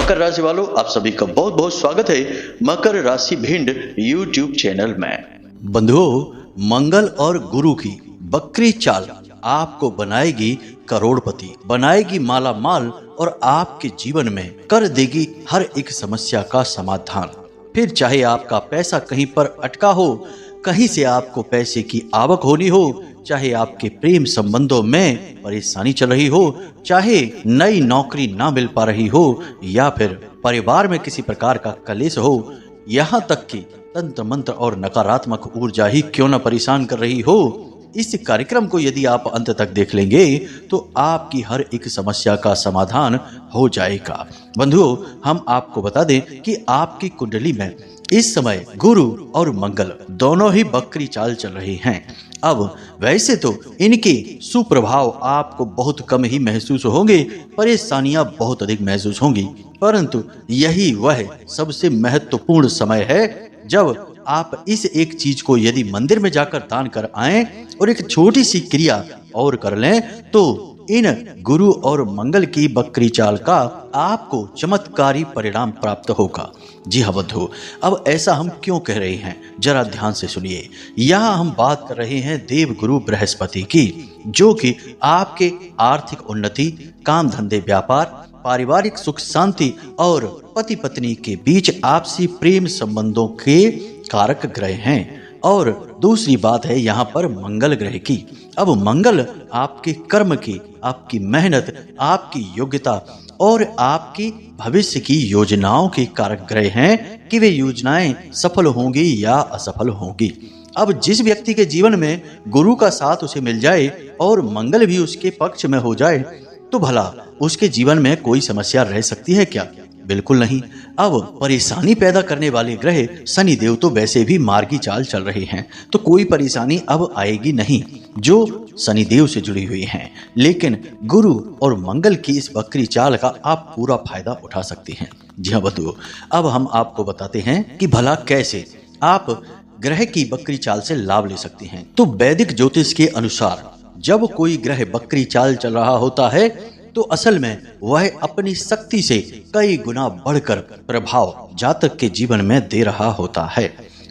मकर राशि वालों, आप सभी का बहुत बहुत स्वागत है मकर राशि भिंड यूट्यूब चैनल में। बंधुओं, मंगल और गुरु की बकरी चाल आपको बनाएगी करोड़पति, बनाएगी माला माल और आपके जीवन में कर देगी हर एक समस्या का समाधान। फिर चाहे आपका पैसा कहीं पर अटका हो, कहीं से आपको पैसे की आवक होनी हो, चाहे आपके प्रेम संबंधों में परेशानी चल रही हो, चाहे नई नौकरी ना मिल पा रही हो, या फिर परिवार में किसी प्रकार का कलेश हो, यहाँ तक कि तंत्र मंत्र और नकारात्मक ऊर्जा ही क्यों न परेशान कर रही हो, इस कार्यक्रम को यदि आप अंत तक देख लेंगे तो आपकी हर एक समस्या का समाधान हो जाएगा। बंधुओं, हम आपको बता दें कि आपकी कुंडली में इस समय गुरु और मंगल दोनों ही बकरी चाल चल रही हैं। अब वैसे तो इनके सुप्रभाव आपको बहुत कम ही महसूस होंगे, परेशानियां बहुत अधिक महसूस होंगी, परंतु यही वह सबसे महत्वपूर्ण समय है जब आप इस एक चीज को यदि मंदिर में जाकर दान कर आएं और एक छोटी सी क्रिया और कर लें तो इन गुरु और मंगल की बकरी चाल का आपको चमत्कारी परिणाम प्राप्त होगा। जी हाँ बंधु, अब ऐसा हम क्यों कह रहे हैं, जरा ध्यान से सुनिए। यहाँ हम बात कर रहे हैं देव गुरु बृहस्पति की, जो कि आपके आर्थिक उन्नति, काम धंधे, व्यापार, पारिवारिक सुख शांति और पति पत्नी के बीच आपसी प्रेम संबंधों के कारक ग्रह हैं। और दूसरी बात है यहाँ पर मंगल ग्रह की। अब मंगल आपके कर्म की, आपकी मेहनत, आपकी योग्यता और आपकी भविष्य की योजनाओं के कारक ग्रह हैं कि वे योजनाएं सफल होंगी या असफल होंगी। अब जिस व्यक्ति के जीवन में गुरु का साथ उसे मिल जाए और मंगल भी उसके पक्ष में हो जाए तो भला उसके जीवन में कोई समस्या रह सकती है क्या? बिल्कुल नहीं। अब परेशानी पैदा करने वाले ग्रह शनि देव तो वैसे भी मार्गी चाल चल रहे हैं, तो कोई परेशानी अब आएगी नहीं जो शनि देव से जुड़ी हुई हैं। लेकिन गुरु और मंगल की इस बकरी चाल का आप पूरा फायदा उठा सकते हैं। जी हाँ बंधुओं, अब हम आपको बताते हैं कि भला कैसे आप ग्रह की बकरी चाल से लाभ ले सकते हैं। तो वैदिक ज्योतिष के अनुसार जब कोई ग्रह बकरी चाल चल रहा होता है तो असल में वह अपनी शक्ति से कई गुना बढ़कर प्रभाव जातक के जीवन में दे रहा होता है।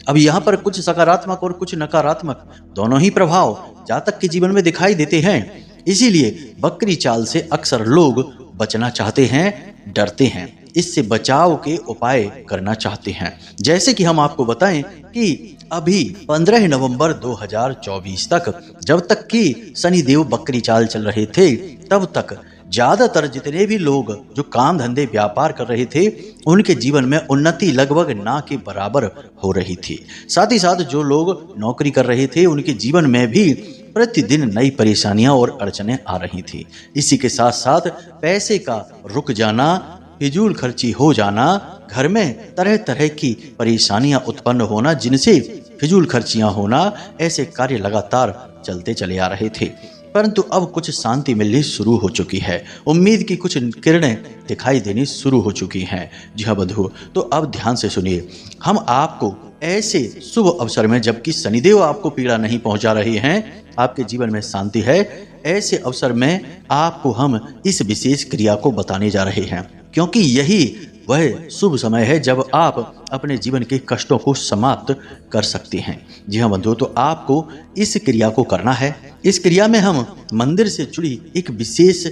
अब यहाँ पर कुछ सकारात्मक और कुछ नकारात्मक दोनों ही प्रभाव जातक के जीवन में दिखाई देते हैं। इसीलिए बकरी चाल से अक्सर लोग बचना चाहते हैं, डरते हैं, इससे बचाव के उपाय करना चाहते हैं। जैसे कि हम आपको बताएं कि अभी 15 नवंबर 2024 तक जब तक कि शनि देव बकरी चाल चल रहे थे, तब तक ज्यादातर जितने भी लोग जो काम धंधे व्यापार कर रहे थे उनके जीवन में उन्नति लगभग ना के बराबर हो रही थी। साथ ही साथ जो लोग नौकरी कर रहे थे उनके जीवन में भी प्रतिदिन नई परेशानियां और अड़चनें आ रही थी। इसी के साथ साथ पैसे का रुक जाना, फिजूल खर्ची हो जाना, घर में तरह तरह की परेशानियां उत्पन्न होना, जिनसे फिजूल खर्चियां होना, ऐसे कार्य लगातार चलते चले आ रहे थे। परंतु अब कुछ शांति मिलनी शुरू हो चुकी है, उम्मीद की कुछ किरणें दिखाई देनी शुरू हो चुकी हैं। जी हाँ बंधु, तो अब ध्यान से सुनिए। हम आपको ऐसे शुभ अवसर में, जबकि शनिदेव आपको पीड़ा नहीं पहुंचा रहे हैं, आपके जीवन में शांति है, ऐसे अवसर में आपको हम इस विशेष क्रिया को बताने जा रहे हैं, क्योंकि यही वह शुभ समय है जब आप अपने जीवन के कष्टों को समाप्त कर सकते हैं। जी हाँ बंधुओं, तो आपको इस क्रिया को करना है। इस क्रिया में हम मंदिर से जुड़ी एक विशेष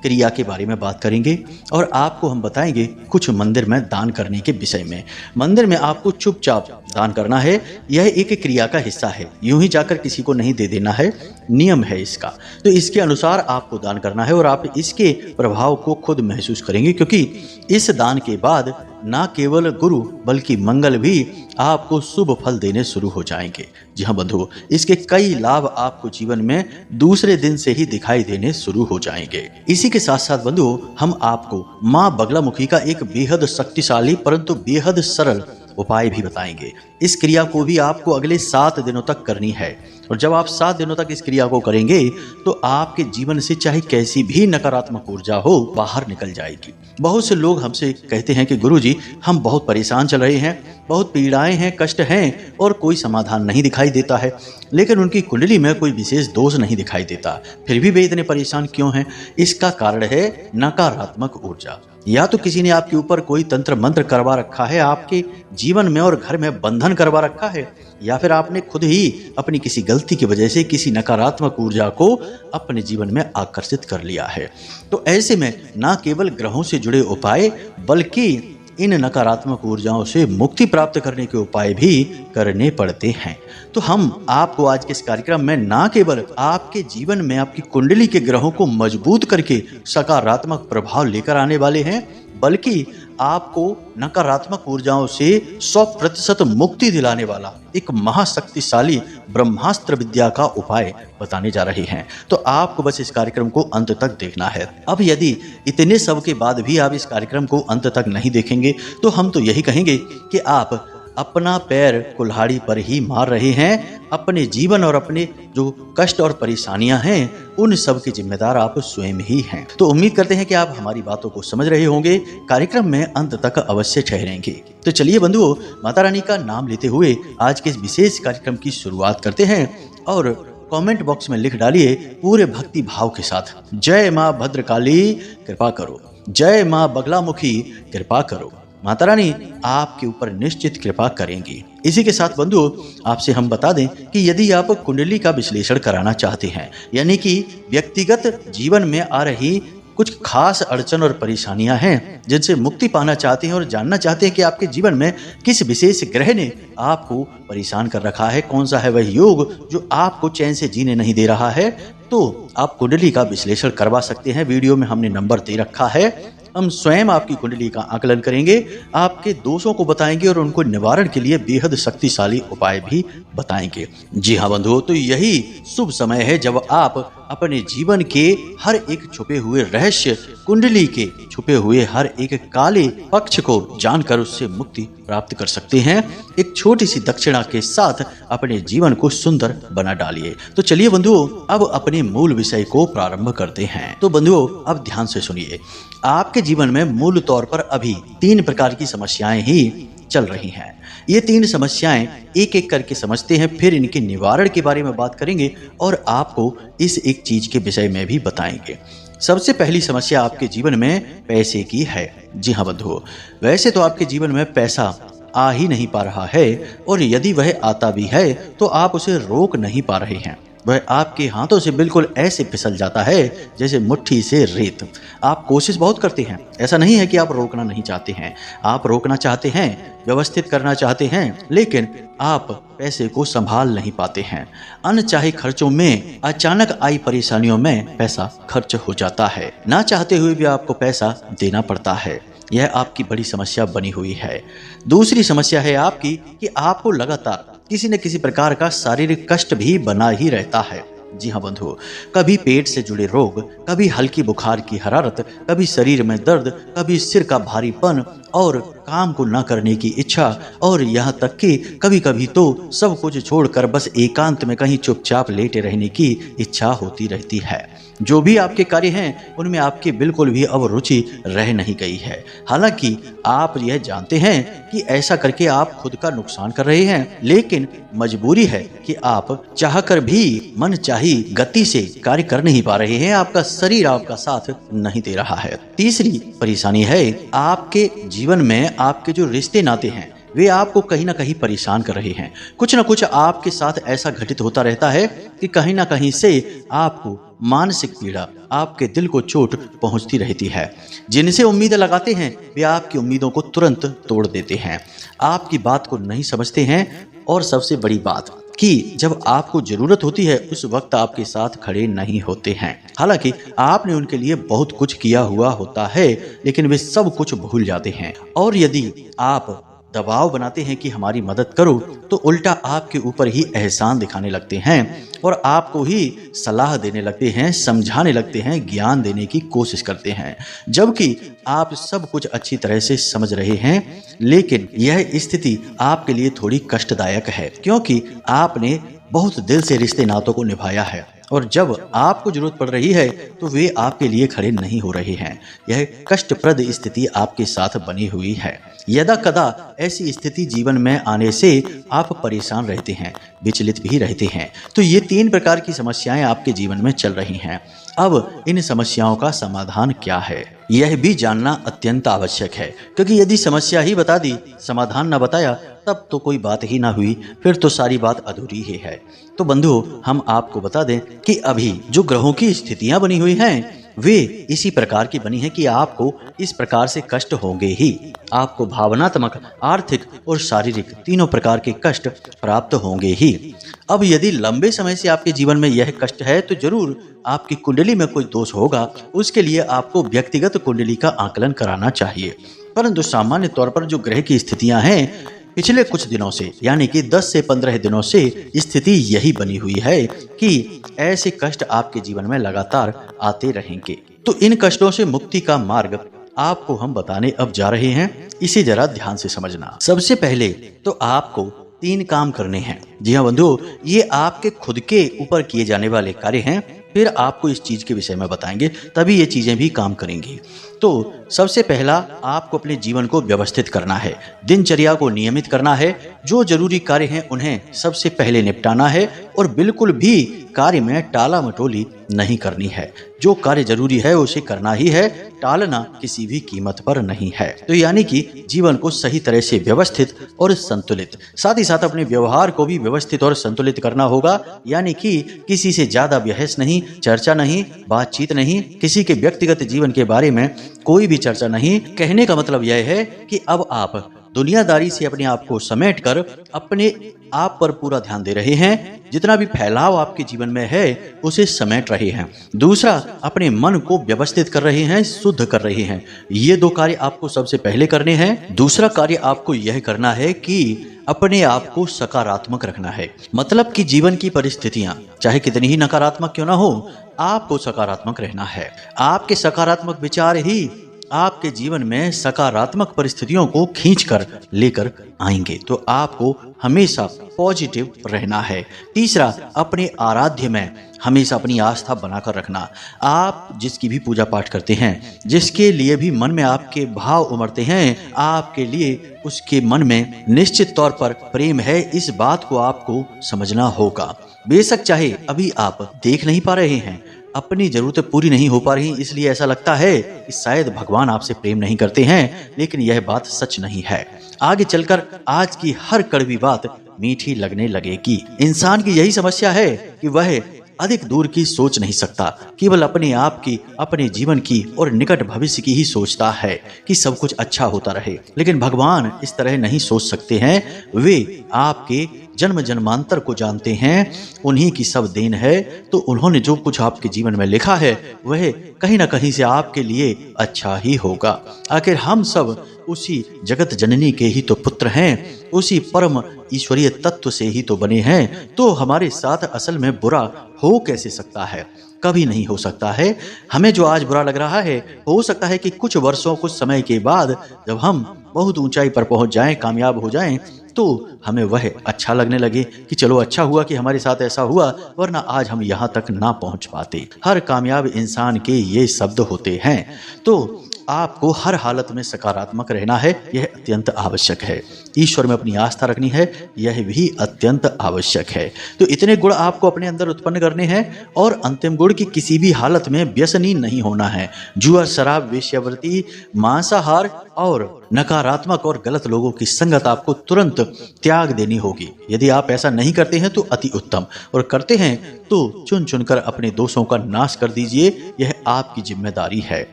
क्रिया के बारे में बात करेंगे और आपको हम बताएंगे कुछ मंदिर में दान करने के विषय में। मंदिर में आपको चुपचाप दान करना है, यह एक क्रिया का हिस्सा है, यूं ही जाकर किसी को नहीं दे देना है, नियम है इसका। तो इसके अनुसार आपको दान करना है और आप इसके प्रभाव को खुद महसूस करेंगे, क्योंकि इस दान के बाद ना केवल गुरु बल्कि मंगल भी आपको शुभ फल देने शुरू हो जाएंगे। जी हाँ बंधुओं, इसके कई लाभ आपको जीवन में दूसरे दिन से ही दिखाई देने शुरू हो जाएंगे। इसी के साथ साथ बंधुओं, हम आपको माँ बगलामुखी का एक बेहद शक्तिशाली परंतु बेहद सरल उपाय भी बताएंगे। इस क्रिया को भी आपको अगले 7 दिनों तक करनी है, और जब आप 7 दिनों तक इस क्रिया को करेंगे तो आपके जीवन से चाहे कैसी भी नकारात्मक ऊर्जा हो बाहर निकल जाएगी। बहुत से लोग हमसे कहते हैं कि गुरुजी, हम बहुत परेशान चल रहे हैं, बहुत पीड़ाएं हैं, कष्ट हैं और कोई समाधान नहीं दिखाई देता है, लेकिन उनकी कुंडली में कोई विशेष दोष नहीं दिखाई देता, फिर भी वे इतने परेशान क्यों हैं? इसका कारण है नकारात्मक ऊर्जा। या तो किसी ने आपके ऊपर कोई तंत्र मंत्र करवा रखा है, आपके जीवन में और घर में बंधन करवा रखा है, या फिर आपने खुद ही अपनी किसी गलती की वजह से किसी नकारात्मक ऊर्जा को अपने जीवन में आकर्षित कर लिया है। तो ऐसे में न केवल ग्रहों से जुड़े उपाय बल्कि इन नकारात्मक ऊर्जाओं से मुक्ति प्राप्त करने के उपाय भी करने पड़ते हैं। तो हम आपको आज के इस कार्यक्रम में न केवल आपके जीवन में आपकी कुंडली के ग्रहों को मजबूत करके सकारात्मक प्रभाव लेकर आने वाले हैं, बल्कि आपको नकारात्मक ऊर्जाओं से 100% मुक्ति दिलाने वाला एक महाशक्तिशाली ब्रह्मास्त्र विद्या का उपाय बताने जा रहे हैं। तो आपको बस इस कार्यक्रम को अंत तक देखना है। अब यदि इतने सब के बाद भी आप इस कार्यक्रम को अंत तक नहीं देखेंगे तो हम तो यही कहेंगे कि आप अपना पैर कुल्हाड़ी पर ही मार रहे हैं। अपने जीवन और अपने जो कष्ट और परेशानियां हैं उन सब के जिम्मेदार आप स्वयं ही हैं। तो उम्मीद करते हैं कि आप हमारी बातों को समझ रहे होंगे, कार्यक्रम में अंत तक अवश्य ठहरेंगे। तो चलिए बंधुओं, माता रानी का नाम लेते हुए आज के इस विशेष कार्यक्रम की शुरुआत करते हैं और कमेंट बॉक्स में लिख डालिए पूरे भक्ति भाव के साथ, जय माँ भद्रकाली कृपा करो, जय माँ बगलामुखी कृपा करो। माता रानी आपके ऊपर निश्चित कृपा करेंगी। इसी के साथ बंधुओं, आपसे हम बता दें कि यदि आप कुंडली का विश्लेषण कराना चाहते हैं, यानी कि व्यक्तिगत जीवन में आ रही कुछ खास अड़चन और परेशानियां हैं जिनसे मुक्ति पाना चाहते हैं और जानना चाहते हैं कि आपके जीवन में किस विशेष ग्रह ने आपको परेशान कर रखा है, कौन सा है वह योग जो आपको चैन से जीने नहीं दे रहा है, तो आप कुंडली का विश्लेषण करवा सकते हैं। वीडियो में हमने नंबर दे रखा है। हम स्वयं आपकी कुंडली का आकलन करेंगे, आपके दोषों को बताएंगे और उनको निवारण के लिए बेहद शक्तिशाली उपाय भी बताएंगे। जी हाँ बंधुओं, तो यही शुभ समय है जब आप अपने जीवन के हर एक छुपे हुए रहस्य, कुंडली के छुपे हुए हर एक काले पक्ष को जानकर उससे मुक्ति प्राप्त कर सकते हैं। एक छोटी सी दक्षिणा के साथ अपने जीवन को सुंदर बना डालिए। तो चलिए बंधुओं, अब अपने मूल विषय को प्रारंभ करते हैं। तो बंधुओं, अब ध्यान से सुनिए। आपके जीवन में मूल तौर पर अभी 3 प्रकार की समस्याएं ही चल रही हैं। ये 3 समस्याएं एक एक करके समझते हैं, फिर इनके निवारण के बारे में बात करेंगे और आपको इस एक चीज के विषय में भी बताएंगे। सबसे पहली समस्या आपके जीवन में पैसे की है। जी हाँ बंधुओं, वैसे तो आपके जीवन में पैसा आ ही नहीं पा रहा है और यदि वह आता भी है तो आप उसे रोक नहीं पा रहे हैं। वह आपके हाथों से बिल्कुल ऐसे फिसल जाता है जैसे मुट्ठी से रेत। आप कोशिश बहुत करते हैं, ऐसा नहीं है कि आप रोकना नहीं चाहते हैं, आप रोकना चाहते हैं, व्यवस्थित करना चाहते हैं, लेकिन आप पैसे को संभाल नहीं पाते हैं। अनचाहे खर्चों में, अचानक आई परेशानियों में पैसा खर्च हो जाता है। ना चाहते हुए भी आपको पैसा देना पड़ता है। यह आपकी बड़ी समस्या बनी हुई है। दूसरी समस्या है आपकी कि आपको लगातार किसी न किसी प्रकार का शारीरिक कष्ट भी बना ही रहता है। जी हाँ बंधुओं, कभी पेट से जुड़े रोग, कभी हल्की बुखार की हरारत, कभी शरीर में दर्द, कभी सिर का भारीपन और काम को न करने की इच्छा, और यहाँ तक कि कभी कभी तो सब कुछ छोड़कर बस एकांत में कहीं चुपचाप लेटे रहने की इच्छा होती रहती है। जो भी आपके कार्य हैं उनमें आपकी बिल्कुल भी अब रुचि रह नहीं गई है। हालांकि आप यह जानते हैं कि ऐसा करके आप खुद का नुकसान कर रहे हैं, लेकिन मजबूरी है कि आप चाहकर भी मन चाही गति से कार्य कर नहीं पा रहे हैं। आपका शरीर आपका साथ नहीं दे रहा है। तीसरी परेशानी है आपके जीवन में आपके जो रिश्ते नाते हैं वे आपको कहीं ना कहीं परेशान कर रहे हैं। कुछ ना कुछ आपके साथ ऐसा घटित होता रहता है कि कहीं ना कहीं से आपको मानसिक पीड़ा, आपके दिल को चोट पहुंचती रहती है। जिनसे उम्मीदें लगाते हैं वे आपकी उम्मीदों को तुरंत तोड़ देते हैं, आपकी बात को नहीं समझते हैं और सबसे बड़ी बात कि जब आपको जरूरत होती है उस वक्त आपके साथ खड़े नहीं होते हैं। हालांकि आपने उनके लिए बहुत कुछ किया हुआ होता है, लेकिन वे सब कुछ भूल जाते हैं। और यदि आप दबाव बनाते हैं कि हमारी मदद करो तो उल्टा आपके ऊपर ही एहसान दिखाने लगते हैं और आपको ही सलाह देने लगते हैं, समझाने लगते हैं, ज्ञान देने की कोशिश करते हैं, जबकि आप सब कुछ अच्छी तरह से समझ रहे हैं। लेकिन यह स्थिति आपके लिए थोड़ी कष्टदायक है, क्योंकि आपने बहुत दिल से रिश्ते नातों को निभाया है और जब आपको जरूरत पड़ रही है तो वे आपके लिए खड़े नहीं हो रहे हैं। यह कष्टप्रद स्थिति आपके साथ बनी हुई है। यदा कदा ऐसी स्थिति जीवन में आने से आप परेशान रहते हैं, विचलित भी रहते हैं। तो ये 3 प्रकार की समस्याएं आपके जीवन में चल रही हैं। अब इन समस्याओं का समाधान क्या है, यह भी जानना अत्यंत आवश्यक है, क्योंकि यदि समस्या ही बता दी, समाधान न बताया, तब तो कोई बात ही ना हुई, फिर तो सारी बात अधूरी ही है। तो बंधुओं, हम आपको बता दें कि अभी जो ग्रहों की स्थितियां बनी हुई हैं वे इसी प्रकार की बनी है कि आपको इस प्रकार से कष्ट होंगे ही। आपको भावनात्मक, आर्थिक और शारीरिक तीनों प्रकार के कष्ट प्राप्त होंगे ही। अब यदि लंबे समय से आपके जीवन में यह कष्ट है तो जरूर आपकी कुंडली में कोई दोष होगा। उसके लिए आपको व्यक्तिगत कुंडली का आकलन कराना चाहिए। परंतु सामान्य तौर पर जो ग्रह की स्थितियां हैं, पिछले कुछ दिनों से यानी कि 10 से 15 दिनों से स्थिति यही बनी हुई है कि ऐसे कष्ट आपके जीवन में लगातार आते रहेंगे। तो इन कष्टों से मुक्ति का मार्ग आपको हम बताने अब जा रहे हैं। इसे जरा ध्यान से समझना। सबसे पहले तो आपको 3 काम करने हैं। जी हाँ बंधुओं, ये आपके खुद के ऊपर किए जाने वाले कार्य हैं। फिर आपको इस चीज के विषय में बताएंगे, तभी ये चीजें भी काम करेंगी। तो सबसे पहला, आपको अपने जीवन को व्यवस्थित करना है, दिनचर्या को नियमित करना है। जो जरूरी कार्य हैं उन्हें सबसे पहले निपटाना है और बिल्कुल भी कार्य में टाला मटोली नहीं करनी है। जो कार्य जरूरी है उसे करना ही है, टालना किसी भी कीमत पर नहीं है। तो यानी कि जीवन को सही तरह से व्यवस्थित और संतुलित, साथ ही साथ अपने व्यवहार को भी व्यवस्थित और संतुलित करना होगा। यानी कि किसी से ज्यादा बहस नहीं, चर्चा नहीं, बातचीत नहीं, किसी के व्यक्तिगत जीवन के बारे में कोई भी चर्चा नहीं। कहने का मतलब यह है कि अब आप दुनियादारी से अपने आप को समेट कर अपने आप पर पूरा ध्यान दे रहे हैं। जितना भी फैलाव आपके जीवन में है उसे समेट रहे हैं। दूसरा, अपने मन को व्यवस्थित कर रहे हैं, शुद्ध कर रहे हैं। ये 2 कार्य आपको सबसे पहले करने हैं। दूसरा कार्य आपको यह करना है कि अपने आप को सकारात्मक रखना है। मतलब कि जीवन की परिस्थितियां चाहे कितनी ही नकारात्मक क्यों ना हो, आपको सकारात्मक रहना है। आपके सकारात्मक विचार ही आपके जीवन में सकारात्मक परिस्थितियों को खींचकर लेकर आएंगे। तो आपको हमेशा पॉजिटिव रहना है। तीसरा, अपने आराध्य में हमेशा अपनी आस्था बनाकर रखना। आप जिसकी भी पूजा पाठ करते हैं, जिसके लिए भी मन में आपके भाव उमड़ते हैं, आपके लिए उसके मन में निश्चित तौर पर प्रेम है। इस बात को आपको समझना होगा। बेशक चाहे अभी आप देख नहीं पा रहे हैं, अपनी जरूरतें पूरी नहीं हो पा रही, इसलिए ऐसा लगता है कि शायद भगवान आपसे प्रेम नहीं करते हैं, लेकिन यह बात सच नहीं है। आगे चलकर आज की हर कड़वी बात मीठी लगने लगेगी। इंसान की यही समस्या है कि वह अधिक दूर की सोच नहीं सकता, केवल अपने आप की, अपने जीवन की और निकट भविष्य की ही सोचता है कि सब कुछ अच्छा होता रहे। लेकिन भगवान इस तरह नहीं सोच सकते हैं। वे आपके जन्म जन्मांतर को जानते हैं, उन्हीं की सब देन है। तो उन्होंने जो कुछ आपके जीवन में लिखा है वह कहीं ना कहीं से आपके लिए अच्छा ही होगा। आखिर हम सब उसी जगत जननी के ही तो पुत्र हैं, उसी परम ईश्वरीय तत्व से ही तो बने हैं। तो हमारे साथ असल में बुरा हो कैसे सकता है? कभी नहीं हो सकता है। हमें जो आज बुरा लग रहा है, हो सकता है कि कुछ वर्षों, कुछ समय के बाद जब हम बहुत ऊंचाई पर पहुंच जाएं, कामयाब हो जाएं, तो हमें वह अच्छा लगने लगे कि चलो अच्छा हुआ कि हमारे साथ ऐसा हुआ, वरना आज हम यहाँ तक ना पहुंच पाते। हर कामयाब इंसान के ये शब्द होते हैं। तो आपको हर हालत में सकारात्मक रहना है, यह अत्यंत आवश्यक है। ईश्वर में अपनी आस्था रखनी है, यह भी अत्यंत आवश्यक है। तो इतने गुण आपको अपने अंदर उत्पन्न करने हैं। और अंतिम गुण की किसी भी हालत में व्यसनी नहीं होना है। जुआ, शराब, वेश्यावृत्ति, मांसाहार और नकारात्मक और गलत लोगों की संगत आपको तुरंत त्याग देनी होगी। यदि आप ऐसा नहीं करते हैं तो अति उत्तम, और करते हैं तो चुन चुनकर अपने दोषों का नाश कर दीजिए। यह आपकी जिम्मेदारी है।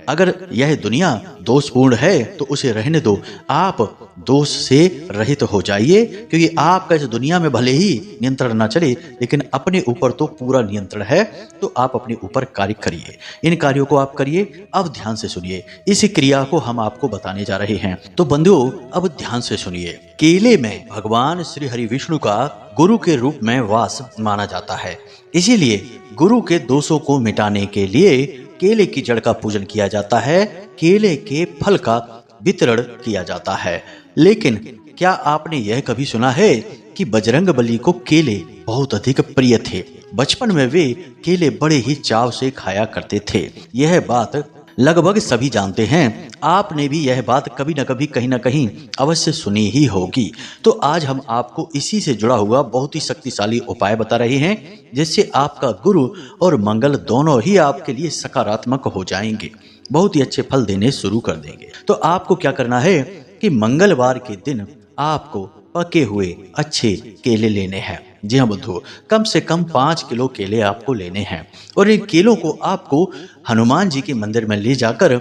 अगर यह दुनिया दोषपूर्ण है तो उसे रहने दो, आप दोष से रहित हो जाइए। क्योंकि आपका इस दुनिया में भले ही नियंत्रण ना चले, लेकिन अपने ऊपर तो पूरा नियंत्रण है। तो आप अपने ऊपर कार्य करिए, इन कार्यों को आप करिए। अब ध्यान से सुनिए, इस क्रिया को हम आपको बताने जा रहे हैं। तो बंधुओं, अब ध्यान से सुनिए। केले में भगवान श्री हरि विष्णु का गुरु के रूप में वास माना जाता है। इसीलिए गुरु के दोषों को मिटाने के लिए केले की जड़ का पूजन किया जाता है, केले के फल का वितरण किया जाता है। लेकिन क्या आपने यह कभी सुना है कि बजरंग बली को केले बहुत अधिक प्रिय थे बचपन में वे केले बड़े ही चाव से खाया करते थे। यह बात लगभग सभी जानते हैं। आपने भी यह बात कभी न कभी कहीं न कहीं अवश्य सुनी ही होगी। तो आज हम आपको इसी से जुड़ा हुआ बहुत ही शक्तिशाली उपाय बता रहे हैं, जिससे आपका गुरु और मंगल दोनों ही आपके लिए सकारात्मक हो जाएंगे, बहुत ही अच्छे फल देने शुरू कर देंगे। तो आपको क्या करना है कि मंगलवार के दिन आपको पके हुए अच्छे केले लेने हैं। जी हाँ बंधुओं, कम से कम 5 किलो केले आपको लेने हैं और इन केलों को आपको हनुमान जी के मंदिर में ले जाकर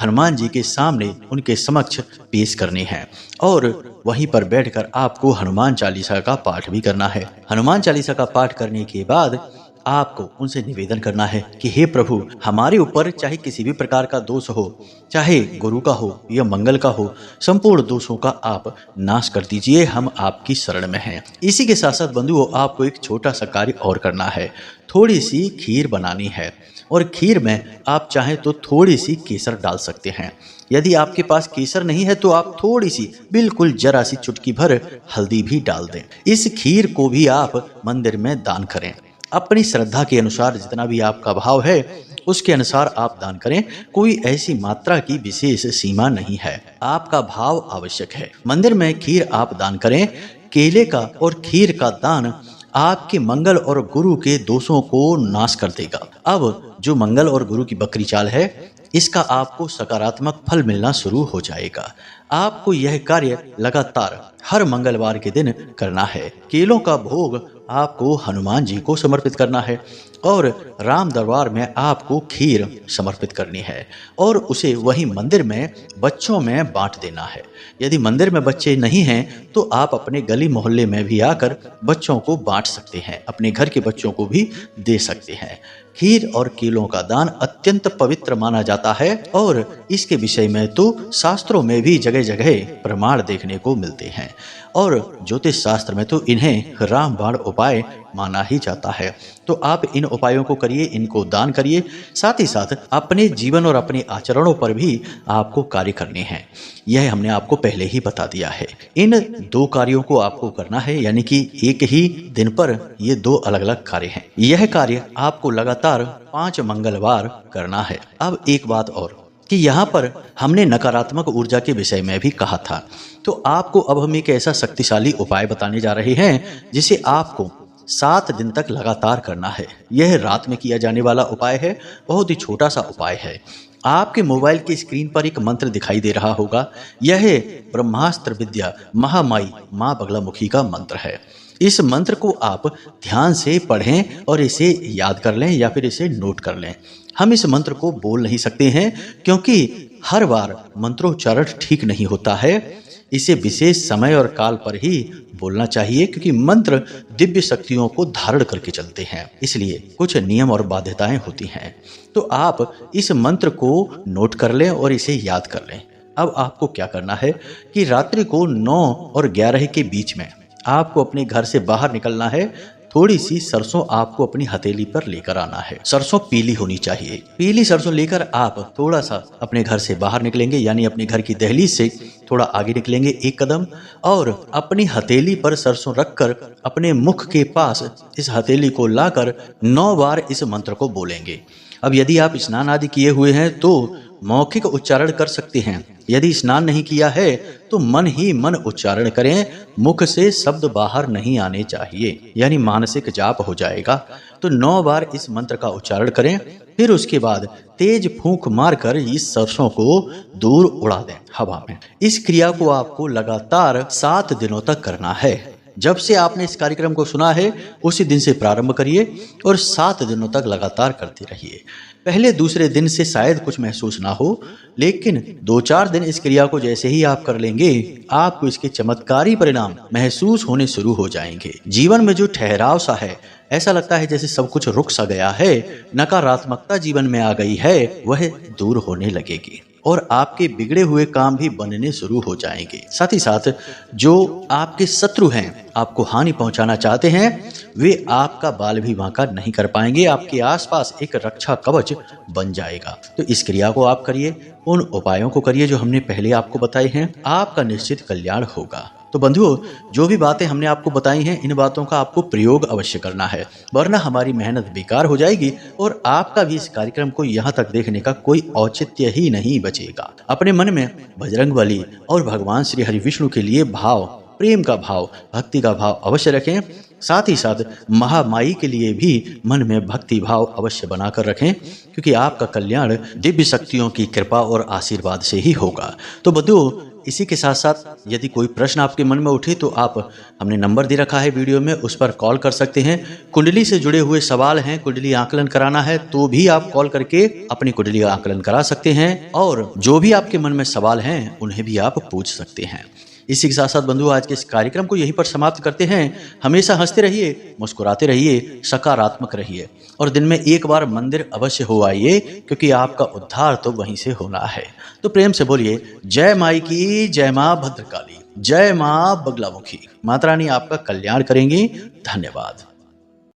हनुमान जी के सामने उनके समक्ष पेश करने हैं और वहीं पर बैठकर आपको हनुमान चालीसा का पाठ भी करना है। हनुमान चालीसा का पाठ करने के बाद आपको उनसे निवेदन करना है कि हे प्रभु, हमारे ऊपर चाहे किसी भी प्रकार का दोष हो, चाहे गुरु का हो या मंगल का हो, संपूर्ण दोषों का आप नाश कर दीजिए, हम आपकी शरण में हैं। इसी के साथ साथ बंधुओं, आपको एक छोटा सा कार्य और करना है। थोड़ी सी खीर बनानी है और खीर में आप चाहें तो थोड़ी सी केसर डाल सकते हैं। यदि आपके पास केसर नहीं है तो आप थोड़ी सी, बिल्कुल जरा सी चुटकी भर हल्दी भी डाल दें। इस खीर को भी आप मंदिर में दान करें। अपनी श्रद्धा के अनुसार जितना भी आपका भाव है उसके अनुसार आप दान करें। कोई ऐसी मात्रा की विशेष सीमा नहीं है, आपका भाव आवश्यक है। मंदिर में खीर आप दान करें। केले का और खीर का दान आपके मंगल और गुरु के दोषों को नाश कर देगा। अब जो मंगल और गुरु की बकरी चाल है, इसका आपको सकारात्मक फल मिलना शुरू हो जाएगा। आपको यह कार्य लगातार हर मंगलवार के दिन करना है। केलों का भोग आपको हनुमान जी को समर्पित करना है और राम दरबार में आपको खीर समर्पित करनी है और उसे वहीं मंदिर में बच्चों में बांट देना है। यदि मंदिर में बच्चे नहीं हैं तो आप अपने गली मोहल्ले में भी आकर बच्चों को बांट सकते हैं, अपने घर के बच्चों को भी दे सकते हैं। खीर और केलों का दान अत्यंत पवित्र माना जाता है और इसके विषय में तो शास्त्रों में भी जगह जगह प्रमाण देखने को मिलते हैं और ज्योतिष शास्त्र में तो इन्हें रामबाण उपाय माना ही जाता है। तो आप इन उपायों को करिए, इनको दान करिए। साथ ही साथ अपने जीवन और अपने आचरणों पर भी आपको कार्य करने हैं, यह हमने आपको पहले ही बता दिया है। इन 2 कार्यों को आपको करना है, यानी कि एक ही दिन पर ये 2 अलग अलग कार्य हैं। यह कार्य आपको लगातार 5 मंगलवार करना है। अब एक बात और कि यहाँ पर हमने नकारात्मक ऊर्जा के विषय में भी कहा था, तो आपको अब हम एक ऐसा शक्तिशाली उपाय बताने जा रहे हैं जिसे आपको 7 दिन तक लगातार करना है। यह रात में किया जाने वाला उपाय है, बहुत ही छोटा सा उपाय है। आपके मोबाइल की स्क्रीन पर एक मंत्र दिखाई दे रहा होगा, यह ब्रह्मास्त्र विद्या महामाई माँ बगलामुखी का मंत्र है। इस मंत्र को आप ध्यान से पढ़ें और इसे याद कर लें या फिर इसे नोट कर लें। हम इस मंत्र को बोल नहीं सकते हैं क्योंकि हर बार मंत्रोच्चारण ठीक नहीं होता है। इसे विशेष समय और काल पर ही बोलना चाहिए क्योंकि मंत्र दिव्य शक्तियों को धारण करके चलते हैं, इसलिए कुछ नियम और बाध्यताएं होती हैं। तो आप इस मंत्र को नोट कर लें और इसे याद कर लें। अब आपको क्या करना है कि रात्रि को 9 और 11 के बीच में आपको अपने घर से बाहर निकलना है। थोड़ी सी सरसों आपको अपनी हथेली पर लेकर आना है। सरसों पीली होनी चाहिए। पीली सरसों लेकर आप थोड़ा सा अपने घर से बाहर निकलेंगे, यानी अपने घर की दहलीज से थोड़ा आगे निकलेंगे 1 कदम और अपनी हथेली पर सरसों रखकर अपने मुख के पास इस हथेली को लाकर 9 बार इस मंत्र को बोलेंगे। अब यदि आप स्नान आदि किए हुए हैं तो मौखिक उच्चारण कर सकते हैं। यदि स्नान नहीं किया है तो मन ही मन उच्चारण करें, मुख से शब्द बाहर नहीं आने चाहिए, यानी मानसिक जाप हो जाएगा। तो 9 बार इस मंत्र का उच्चारण करें, फिर उसके बाद तेज फूंक मारकर इस सरसों को दूर उड़ा दें हवा में। इस क्रिया को आपको लगातार 7 दिनों तक करना है। जब से आपने इस कार्यक्रम को सुना है उसी दिन से प्रारंभ करिए और 7 दिनों तक लगातार करते रहिए। पहले दूसरे दिन से शायद कुछ महसूस ना हो, लेकिन 2-4 दिन इस क्रिया को जैसे ही आप कर लेंगे आपको इसके चमत्कारी परिणाम महसूस होने शुरू हो जाएंगे। जीवन में जो ठहराव सा है, ऐसा लगता है जैसे सब कुछ रुक सा गया है, नकारात्मकता जीवन में आ गई है, वह दूर होने लगेगी और आपके बिगड़े हुए काम भी बनने शुरू हो जाएंगे। साथ ही साथ जो आपके शत्रु हैं, आपको हानि पहुंचाना चाहते हैं, वे आपका बाल भी बांका नहीं कर पाएंगे। आपके आसपास एक रक्षा कवच बन जाएगा। तो इस क्रिया को आप करिए, उन उपायों को करिए जो हमने पहले आपको बताए हैं, आपका निश्चित कल्याण होगा। तो बंधुओं, जो भी बातें हमने आपको बताई हैं, इन बातों का आपको प्रयोग अवश्य करना है, वरना हमारी मेहनत बेकार हो जाएगी और आपका भी इस कार्यक्रम को यहाँ तक देखने का कोई औचित्य ही नहीं बचेगा। अपने मन में बजरंगबली और भगवान श्री हरि विष्णु के लिए भाव, प्रेम का भाव, भक्ति का भाव अवश्य रखें। साथ ही साथ महामाई के लिए भी मन में भक्ति भाव अवश्य बनाकर रखें, क्योंकि आपका कल्याण दिव्य शक्तियों की कृपा और आशीर्वाद से ही होगा। तो बंधुओं, इसी के साथ साथ यदि कोई प्रश्न आपके मन में उठे तो आप, हमने नंबर दे रखा है वीडियो में, उस पर कॉल कर सकते हैं। कुंडली से जुड़े हुए सवाल हैं, कुंडली आकलन कराना है तो भी आप कॉल करके अपनी कुंडली आकलन करा सकते हैं, और जो भी आपके मन में सवाल हैं उन्हें भी आप पूछ सकते हैं। इसी के साथ साथ बंधुओं, आज के इस कार्यक्रम को यहीं पर समाप्त करते हैं। हमेशा हंसते रहिए, मुस्कुराते रहिए, सकारात्मक रहिए और दिन में एक बार मंदिर अवश्य हो आइए, क्योंकि आपका उद्धार तो वहीं से होना है। तो प्रेम से बोलिए जय माई की, जय माँ भद्रकाली, जय माँ बगलामुखी। माता रानी आपका कल्याण करेंगी। धन्यवाद।